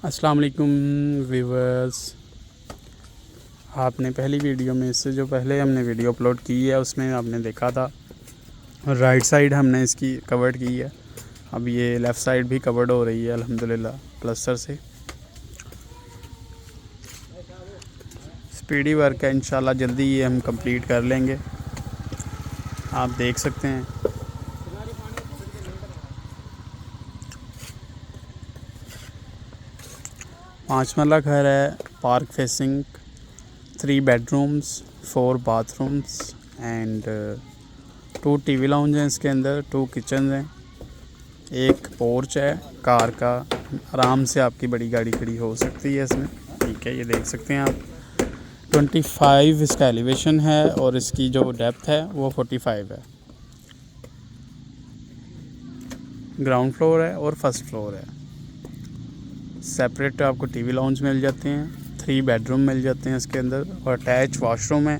अस्सलाम वालेकुम व्यूवर्स। आपने पहली वीडियो में, इससे जो पहले हमने वीडियो अपलोड की है उसमें आपने देखा था राइट साइड हमने इसकी कवर्ड की है। अब ये लेफ़्ट साइड भी कवर्ड हो रही है अल्हम्दुलिल्लाह प्लास्टर से। स्पीडी वर्क है, इंशाल्लाह जल्दी ये हम कंप्लीट कर लेंगे। आप देख सकते हैं पाँच मरला घर है, park facing, 3 bedrooms, 4 bathrooms and 2 TV lounge हैं इसके अंदर, 2 किचन हैं, एक पोर्च है कार का। आराम से आपकी बड़ी गाड़ी खड़ी हो सकती है इसमें। ठीक है, ये देख सकते हैं आप। 25 इसका एलिवेशन है और इसकी जो डेप्थ है वो 45 है। ग्राउंड फ्लोर है और फर्स्ट फ्लोर है। सेपरेट आपको टीवी लाउंज मिल जाते हैं, 3 बेडरूम मिल जाते हैं इसके अंदर और अटैच वॉशरूम है।